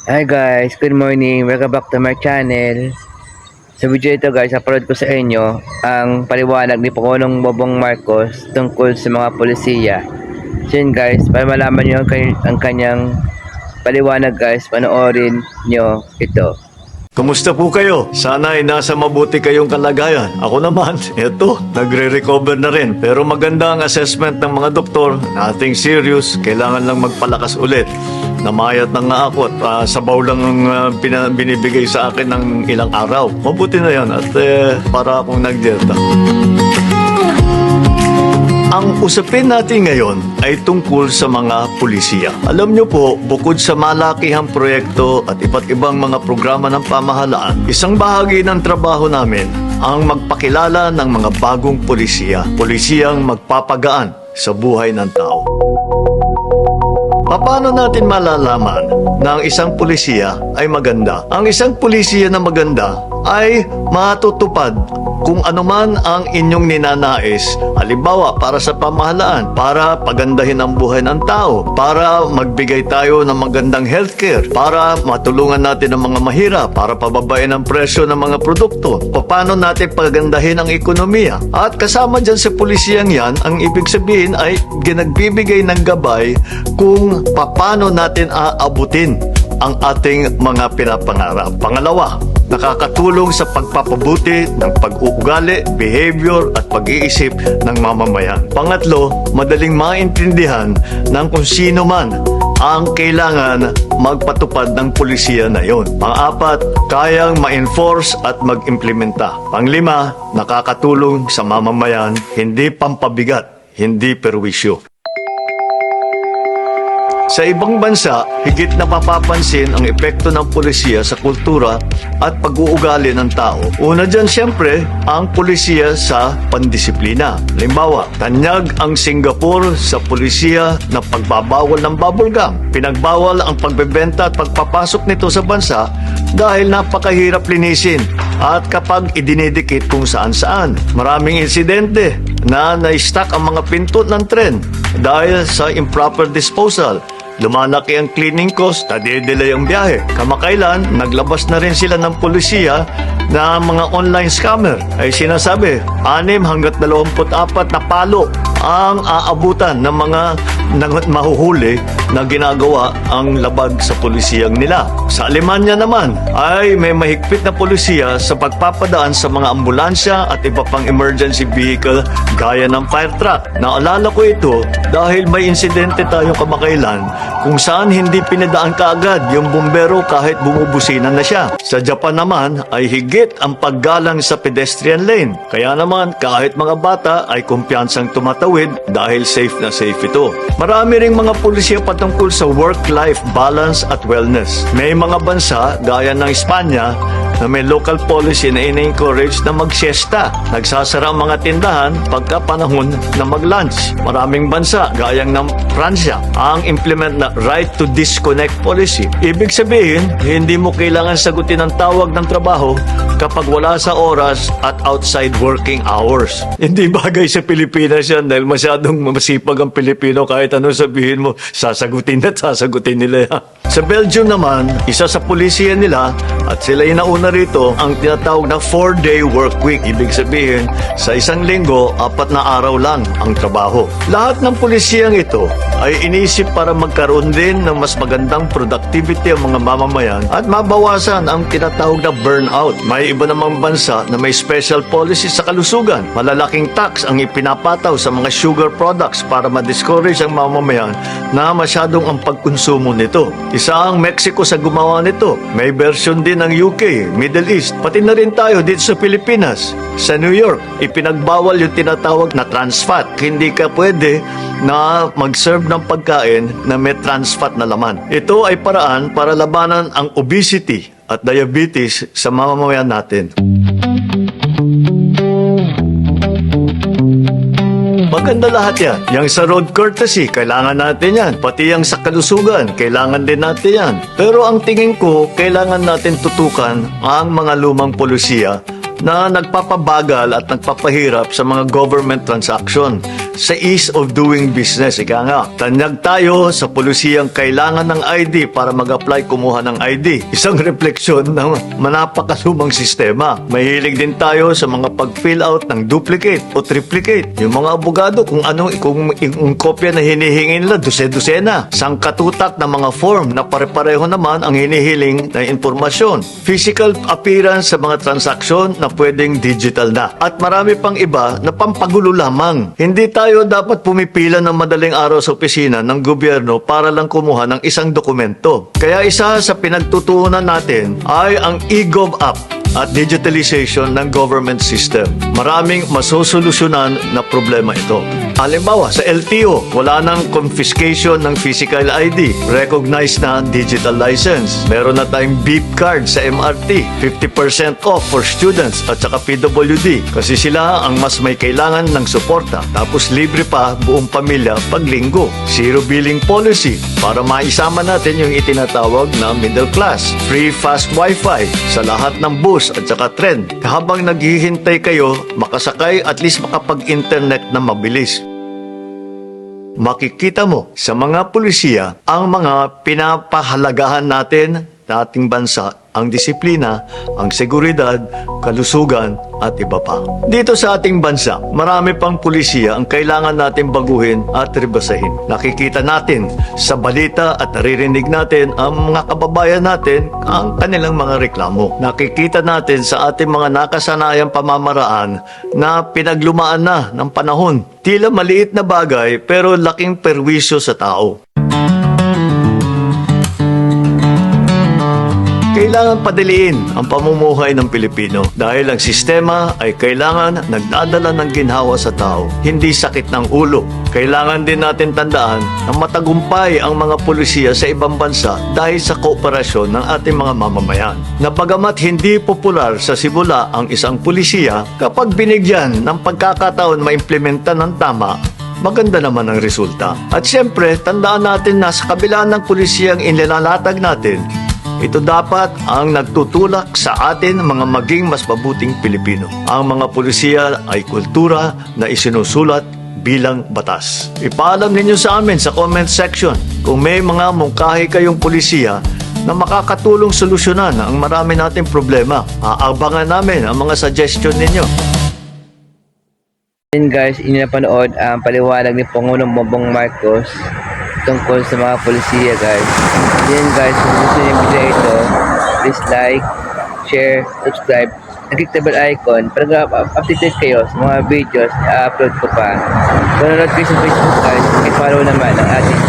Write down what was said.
Hi guys, good morning. Welcome back to my channel. Sa video ito guys, upload ko sa inyo ang paliwanag ni Pangulong Bongbong Marcos tungkol sa mga polisiya. So yun guys, para malaman nyo ang kanyang paliwanag guys, panoorin nyo ito. Kumusta po kayo? Sana ay nasa mabuti kayong kalagayan. Ako naman, eto, nagre-recover na rin. Pero maganda ang assessment ng mga doktor, nothing serious, kailangan lang magpalakas ulit. Namayat na nga ako at sabaw lang ang binibigay sa akin ng ilang araw. Mabuti na yan at para akong nag-dieta. Ang usapin natin ngayon ay tungkol sa mga pulisiya. Alam niyo po, bukod sa malakihang proyekto at iba't ibang mga programa ng pamahalaan, isang bahagi ng trabaho namin ang magpakilala ng mga bagong pulisiya. Pulisiyang magpapagaan sa buhay ng tao. Paano natin malalaman na ang isang pulisiya ay maganda? Ang isang pulisiya na maganda ay matutupad kung anuman ang inyong ninanais, halimbawa para sa pamahalaan, para pagandahin ang buhay ng tao, para magbigay tayo ng magandang healthcare, para matulungan natin ang mga mahirap, para pababain ang presyo ng mga produkto, paano natin pagandahin ang ekonomiya. At kasama dyan sa pulisiyang yan, ang ibig sabihin ay ginagbibigay ng gabay kung paano natin aabutin ang ating mga pinapangarap. Pangalawa, nakakatulong sa pagpapabuti ng pag-uugali, behavior at pag-iisip ng mamamayan. Pangatlo, madaling maintindihan ng kung sino man ang kailangan magpatupad ng pulisiya na yon. Pang-apat, kayang ma-enforce at mag-implementa. Panglima, nakakatulong sa mamamayan, hindi pampabigat, hindi perwisyo. Sa ibang bansa, higit na mapapansin ang epekto ng pulisiya sa kultura at pag-uugali ng tao. Una dyan siyempre, ang pulisiya sa pandisiplina. Halimbawa, tanyag ang Singapore sa pulisiya na pagbabawal ng bubble gum. Pinagbawal ang pagbebenta at pagpapasok nito sa bansa dahil napakahirap linisin at kapag idinidikit kung saan-saan. Maraming insidente na na-stuck ang mga pinto ng tren dahil sa improper disposal. Lumalaki ang cleaning cost, nade-delay ang biyahe. Kamakailan, naglabas na rin sila ng pulisiya na mga online scammer. Ay sinasabi, 6 hanggat 24 na palo ang aabutan ng mga mahuhuli na ginagawa ang labag sa pulisiyang nila. Sa Alemanya naman ay may mahigpit na pulisiya sa pagpapadaan sa mga ambulansya at iba pang emergency vehicle gaya ng fire truck. Naalala ko ito dahil may insidente tayong kamakailan kung saan hindi pinadaan kaagad yung bumbero kahit bumubusina na siya. Sa Japan naman ay higit ang paggalang sa pedestrian lane. Kaya naman kahit mga bata ay kumpiyansang tumatawid dahil safe na safe ito. Marami ring mga pulisya patungkol sa work-life balance at wellness. May mga bansa gaya ng Espanya na may local policy na ina-encourage na mag-siesta. Nagsasara ang mga tindahan pagka panahon na mag-lunch. Maraming bansa, gayang ng Pransya, ang implement na right to disconnect policy. Ibig sabihin, hindi mo kailangan sagutin ang tawag ng trabaho kapag wala sa oras at outside working hours. Hindi bagay sa Pilipinas yan dahil masyadong masipag ang Pilipino kahit ano sabihin mo, sasagutin at sasagutin nila yan. Sa Belgium naman, isa sa pulisiya nila at sila yung nauna rito ang tinatawag na 4-day work week. Ibig sabihin, sa isang linggo, 4 na araw lang ang trabaho. Lahat ng pulisiyang ito ay iniisip para magkaroon din ng mas magandang productivity ang mga mamamayan at mabawasan ang tinatawag na burnout. May iba namang bansa na may special policy sa kalusugan. Malalaking tax ang ipinapataw sa mga sugar products para ma-discourage ang mamamayan na masyadong ang pagkonsumo nito. Isa ang Mexico sa gumawa nito. May version din ng UK, Middle East, pati na rin tayo dito sa Pilipinas. Sa New York, ipinagbawal yung tinatawag na trans fat. Hindi ka pwede na mag-serve ng pagkain na may trans fat na laman. Ito ay paraan para labanan ang obesity at diabetes sa mamamayan natin. Maganda lahat yan. Yang sa road courtesy, kailangan natin yan. Pati yang sa kalusugan, kailangan din natin yan. Pero ang tingin ko, kailangan natin tutukan ang mga lumang pulisiya na nagpapabagal at nagpapahirap sa mga government transaction, sa ease of doing business. Ika nga, tanyag tayo sa polisiyang kailangan ng ID para mag-apply kumuha ng ID. Isang refleksyon ng manapakalumang sistema. Mahilig din tayo sa mga pag-fill out ng duplicate o triplicate. Yung mga abogado, kung yung kopya na hinihingi nila, dose-dosena. Sangkatutak ng mga form na pare-pareho naman ang hinihiling na impormasyon. Physical appearance sa mga transaksyon na pwedeng digital na. At marami pang iba na pampagulo lamang. Hindi tayo dapat pumipila ng madaling araw sa opisina ng gobyerno para lang kumuha ng isang dokumento. Kaya isa sa pinagtutuunan natin ay ang eGov app at digitalization ng government system. Maraming masosolusyonan na problema ito. Halimbawa, sa LTO, wala nang confiscation ng physical ID. Recognized na digital license. Meron na tayong beep card sa MRT. 50% off for students at saka PWD. Kasi sila ang mas may kailangan ng suporta. Tapos libre pa buong pamilya pag linggo. Zero billing policy para maisama natin yung itinatawag na middle class. Free fast wifi sa lahat ng bus at saka tren. Habang naghihintay kayo, makasakay at least makapag-internet na mabilis. Makikita mo sa mga pulisiya ang mga pinapahalagahan natin sa ating bansa, ang disiplina, ang seguridad, kalusugan, at iba pa. Dito sa ating bansa, marami pang pulisiya ang kailangan natin baguhin at rebasahin. Nakikita natin sa balita at naririnig natin ang mga kababayan natin ang kanilang mga reklamo. Nakikita natin sa ating mga nakasanayang pamamaraan na pinaglumaan na ng panahon. Tila maliit na bagay pero laking perwisyo sa tao. Kailangan padaliin ang pamumuhay ng Pilipino dahil ang sistema ay kailangan nagdadala ng ginhawa sa tao, hindi sakit ng ulo. Kailangan din natin tandaan na matagumpay ang mga pulisiya sa ibang bansa dahil sa kooperasyon ng ating mga mamamayan. Na bagamat hindi popular sa simula ang isang pulisiya, kapag binigyan ng pagkakataon maimplementa ng tama, maganda naman ang resulta. At siyempre, tandaan natin na sa kabila ng pulisiyang inilalatag natin, ito dapat ang nagtutulak sa atin mga maging mas mabuting Pilipino. Ang mga pulisiya ay kultura na isinusulat bilang batas. Ipaalam ninyo sa amin sa comment section kung may mga mungkahi kayong pulisiya na makakatulong solusyonan ang marami nating problema. Aabangan namin ang mga suggestion ninyo. Yun guys, inapanood ang paliwanag ni Pangulong Bongbong Marcos tungkol sa mga polisiya guys. Yan guys, kung gusto niyo yung video ito, please like, share, subscribe, and click the bell icon para updated kayo sa mga videos na upload ko pa. Kung nanonood kayo sa Facebook guys, i-follow naman ang ating